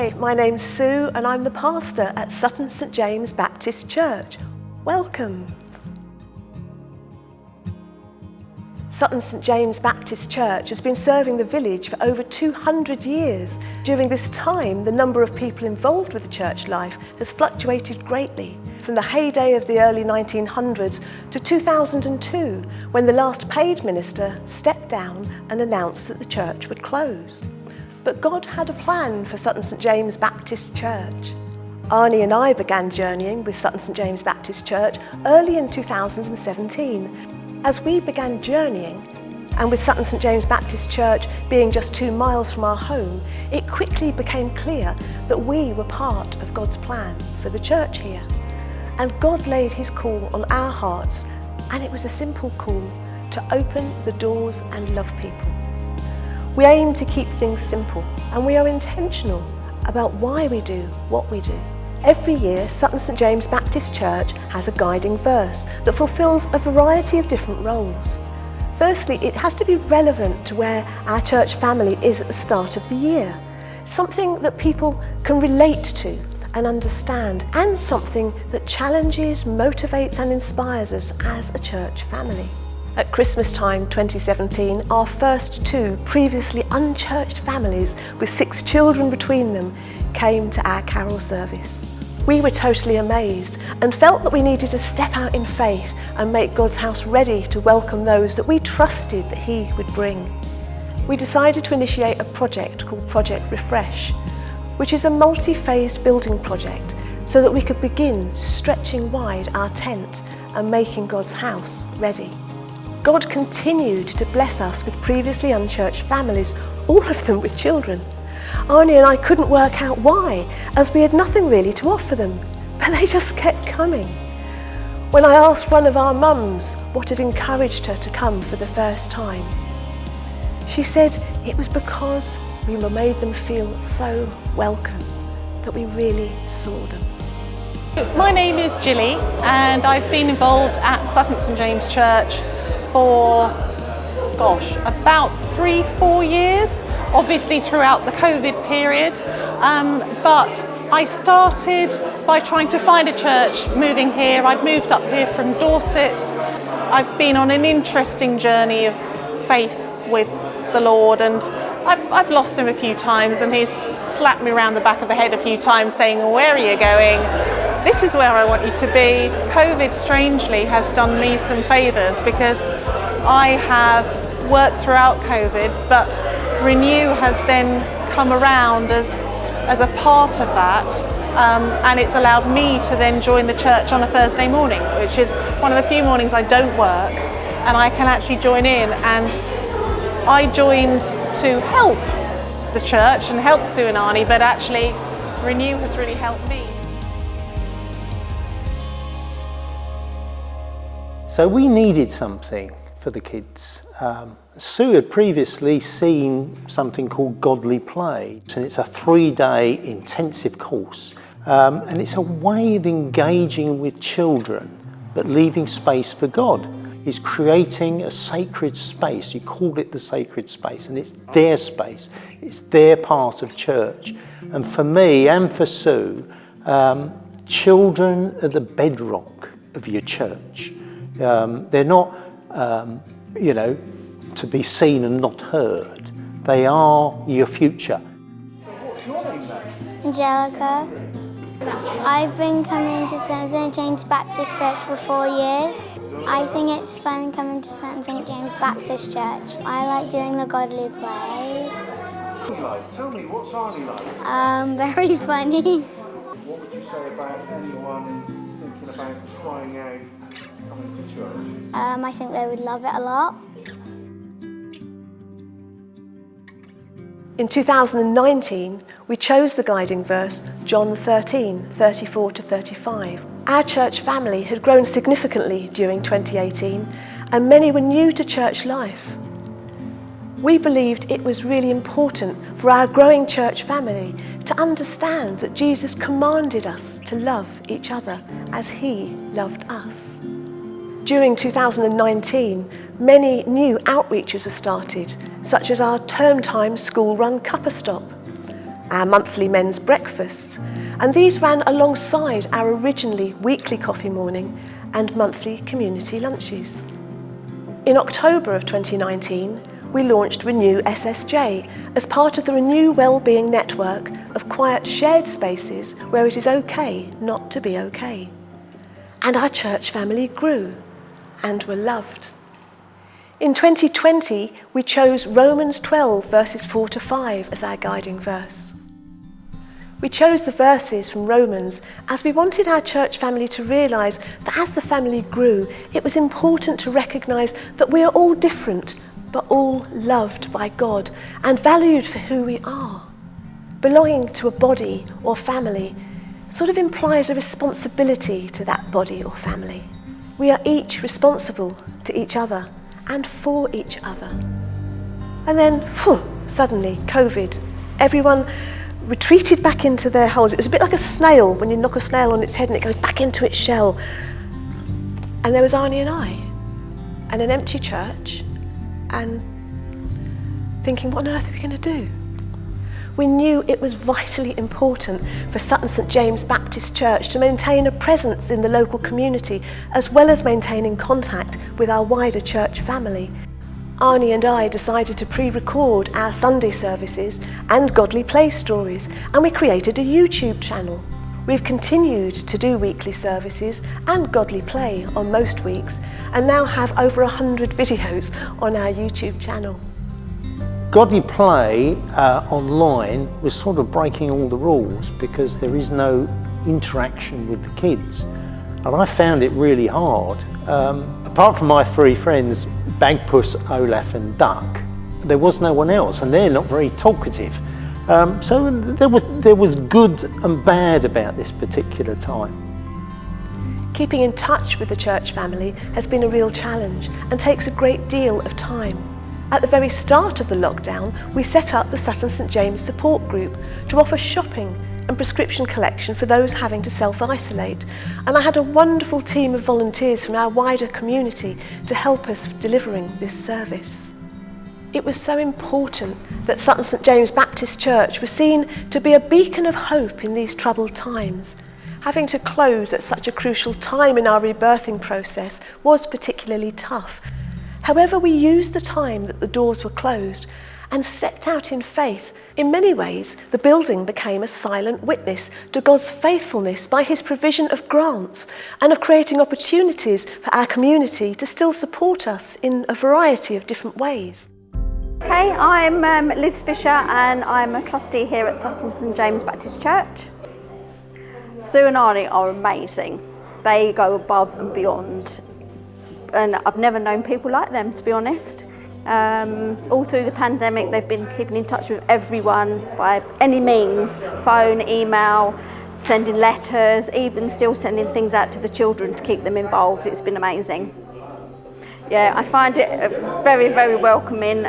Hi, my name's Sue and I'm the pastor at Sutton St James Baptist Church. Welcome. Sutton St James Baptist Church has been serving the village for over 200 years. During this time, the number of people involved with the church life has fluctuated greatly, from the heyday of the early 1900s to 2002, when the last paid minister stepped down and announced that the church would close. But God had a plan for Sutton St James Baptist Church. Arnie and I began journeying with Sutton St James Baptist Church early in 2017. As we began journeying, and with Sutton St James Baptist Church being just 2 miles from our home, it quickly became clear that we were part of God's plan for the church here. And God laid his call on our hearts, and it was a simple call to open the doors and love people. We aim to keep things simple, and we are intentional about why we do what we do. Every year, Sutton St James Baptist Church has a guiding verse that fulfills a variety of different roles. Firstly, it has to be relevant to where our church family is at the start of the year. Something that people can relate to and understand, and something that challenges, motivates and inspires us as a church family. At Christmas time 2017, our first 2 previously unchurched families with 6 children between them came to our carol service. We were totally amazed and felt that we needed to step out in faith and make God's house ready to welcome those that we trusted that he would bring. We decided to initiate a project called Project Refresh, which is a multi-phased building project so that we could begin stretching wide our tent and making God's house ready. God continued to bless us with previously unchurched families, all of them with children. Arnie and I couldn't work out why, as we had nothing really to offer them, but they just kept coming. When I asked one of our mums what had encouraged her to come for the first time, she said it was because we made them feel so welcome that we really saw them. My name is Gilly and I've been involved at Sutton St James Church for, about 3-4 years, obviously throughout the COVID period, but I started by trying to find a church moving here. I'd moved up here from Dorset. I've been on an interesting journey of faith with the Lord, and I've lost him a few times, and he's slapped me around the back of the head a few times saying, "Where are you going? This is where I want you to be." COVID strangely has done me some favours because I have worked throughout COVID, but Renew has then come around as a part of that, and it's allowed me to then join the church on a Thursday morning, which is one of the few mornings I don't work, and I can actually join in. And I joined to help the church and help Sue and Arnie, but actually Renew has really helped me. So we needed something for the kids. Sue had previously seen something called Godly Play, and it's a 3-day intensive course, and it's a way of engaging with children but leaving space for God. It's creating a sacred space. You called it the sacred space, and it's their space. It's their part of church. And for me and for Sue, children are the bedrock of your church. They're not, to be seen and not heard. They are your future. What's your name then? Angelica. I've been coming to St James Baptist Church for 4 years. I think it's fun coming to St James Baptist Church. I like doing the Godly Play. Tell me, what's Arnie like? Very funny. What would you say about anyone thinking about trying out coming to church? I think they would love it a lot. In 2019, we chose the guiding verse, John 13:34-35. Our church family had grown significantly during 2018, and many were new to church life. We believed it was really important for our growing church family to understand that Jesus commanded us to love each other as he loved us. During 2019, many new outreaches were started, such as our term time school run cuppa stop, our monthly men's breakfasts, and these ran alongside our originally weekly coffee morning and monthly community lunches. In October of 2019, we launched Renew SSJ as part of the Renew Wellbeing Network of quiet shared spaces where it is okay not to be okay. And our church family grew and were loved. In 2020, we chose Romans 12 verses 4 to 5 as our guiding verse. We chose the verses from Romans as we wanted our church family to realise that as the family grew, it was important to recognise that we are all different, but all loved by God and valued for who we are. Belonging to a body or family sort of implies a responsibility to that body or family. We are each responsible to each other and for each other. And then, suddenly, COVID. Everyone retreated back into their holes. It was a bit like a snail, when you knock a snail on its head and it goes back into its shell. And there was Arnie and I, and an empty church, and thinking, what on earth are we going to do? We knew it was vitally important for Sutton St James Baptist Church to maintain a presence in the local community, as well as maintaining contact with our wider church family. Arnie and I decided to pre-record our Sunday services and Godly Play stories, and we created a YouTube channel. We've continued to do weekly services and Godly Play on most weeks, and now have over 100 videos on our YouTube channel. Godly Play online was sort of breaking all the rules because there is no interaction with the kids. And I found it really hard. Apart from my three friends, Bagpuss, Olaf and Duck, there was no one else, and they're not very talkative. So there was good and bad about this particular time. Keeping in touch with the church family has been a real challenge and takes a great deal of time. At the very start of the lockdown, we set up the Sutton St James Support Group to offer shopping and prescription collection for those having to self-isolate. And I had a wonderful team of volunteers from our wider community to help us delivering this service. It was so important that Sutton St James Baptist Church was seen to be a beacon of hope in these troubled times. Having to close at such a crucial time in our rebirthing process was particularly tough. However, we used the time that the doors were closed and stepped out in faith. In many ways, the building became a silent witness to God's faithfulness by his provision of grants and of creating opportunities for our community to still support us in a variety of different ways. Okay, I'm Liz Fisher and I'm a trustee here at Sutton St James Baptist Church. Sue and Arnie are amazing. They go above and beyond. And I've never known people like them, to be honest. All through the pandemic, they've been keeping in touch with everyone by any means, phone, email, sending letters, even still sending things out to the children to keep them involved. It's been amazing. Yeah, I find it very, very welcoming.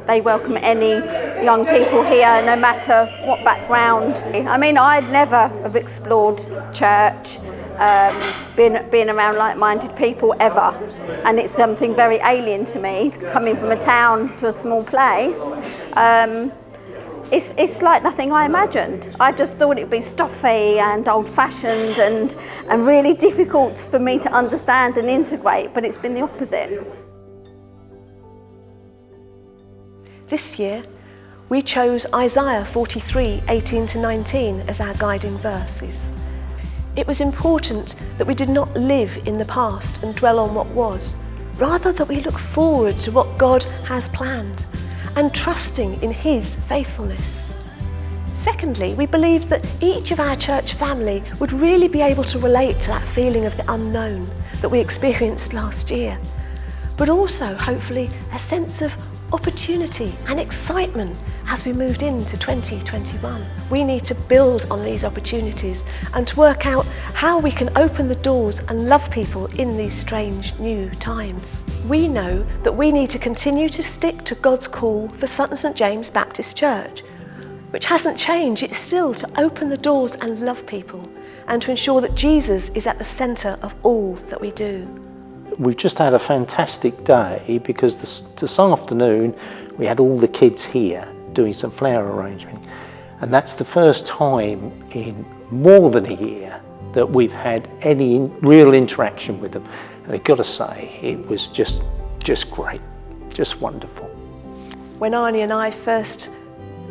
They welcome any young people here, no matter what background. I mean, I'd never have explored church, being around like-minded people ever, and it's something very alien to me, coming from a town to a small place. It's like nothing I imagined. I just thought it would be stuffy and old-fashioned and really difficult for me to understand and integrate, but it's been the opposite. This year, we chose Isaiah 43:18-19 as our guiding verses. It was important that we did not live in the past and dwell on what was, rather that we look forward to what God has planned and trusting in his faithfulness. Secondly, we believed that each of our church family would really be able to relate to that feeling of the unknown that we experienced last year, but also, hopefully, a sense of opportunity and excitement as we moved into 2021. We need to build on these opportunities and to work out how we can open the doors and love people in these strange new times. We know that we need to continue to stick to God's call for Sutton St James Baptist Church, which hasn't changed. It's still to open the doors and love people and to ensure that Jesus is at the centre of all that we do. We've just had a fantastic day because this afternoon we had all the kids here doing some flower arrangement. And that's the first time in more than a year that we've had any real interaction with them. And I've got to say, it was just great, just wonderful. When Arnie and I first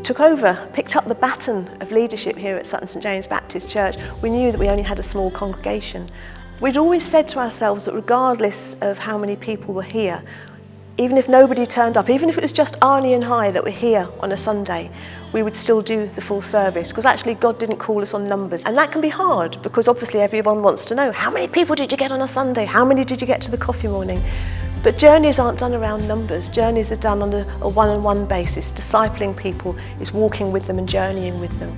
took over, picked up the baton of leadership here at Sutton St James Baptist Church, we knew that we only had a small congregation. We'd always said to ourselves that regardless of how many people were here, even if nobody turned up, even if it was just Arnie and I that were here on a Sunday, we would still do the full service, because actually God didn't call us on numbers. And that can be hard, because obviously everyone wants to know, how many people did you get on a Sunday? How many did you get to the coffee morning? But journeys aren't done around numbers. Journeys are done on a one-on-one basis. Discipling people is walking with them and journeying with them.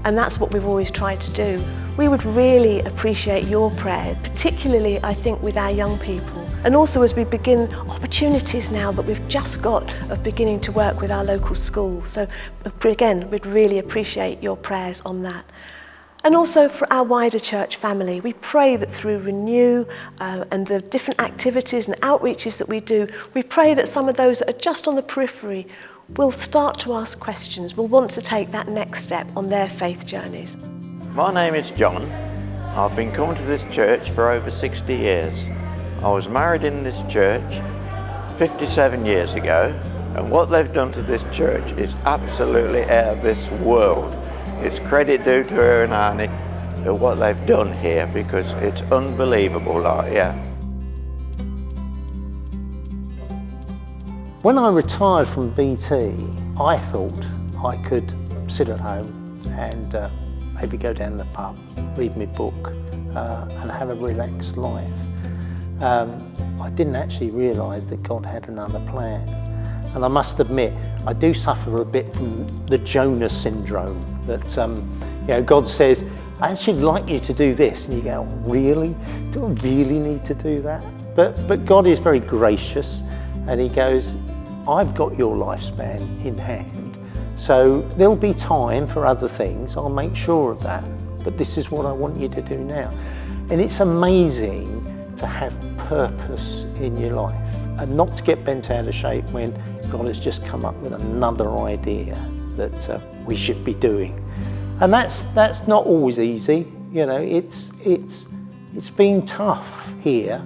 And that's what we've always tried to do. We would really appreciate your prayers, particularly I think with our young people. And also as we begin opportunities now that we've just got of beginning to work with our local schools. So again, we'd really appreciate your prayers on that. And also for our wider church family, we pray that through Renew and the different activities and outreaches that we do, we pray that some of those that are just on the periphery will start to ask questions, will want to take that next step on their faith journeys. My name is John. I've been coming to this church for over 60 years. I was married in this church 57 years ago, and what they've done to this church is absolutely out of this world. It's credit due to her and Arnie for what they've done here, because it's unbelievable, When I retired from BT, I thought I could sit at home and maybe go down the pub, read my book and have a relaxed life. I didn't actually realise that God had another plan. And I must admit, I do suffer a bit from the Jonah syndrome, that God says, I actually like you to do this, and you go, really? Do I really need to do that? But God is very gracious, and he goes, I've got your lifespan in hand, so there'll be time for other things, I'll make sure of that, but this is what I want you to do now. And it's amazing to have purpose in your life, and not to get bent out of shape when God has just come up with another idea that we should be doing. And that's not always easy, it's been tough here.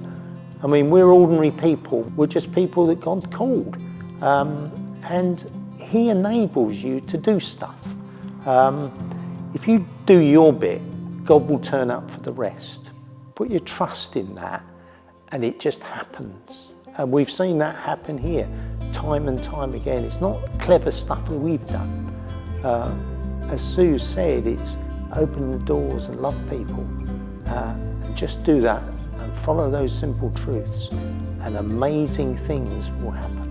I mean, we're ordinary people, we're just people that God's called. And he enables you to do stuff. If you do your bit, God will turn up for the rest. Put your trust in that, and it just happens. And we've seen that happen here time and time again. It's not clever stuff that we've done. As Sue said, it's open the doors and love people. And just do that and follow those simple truths, and amazing things will happen.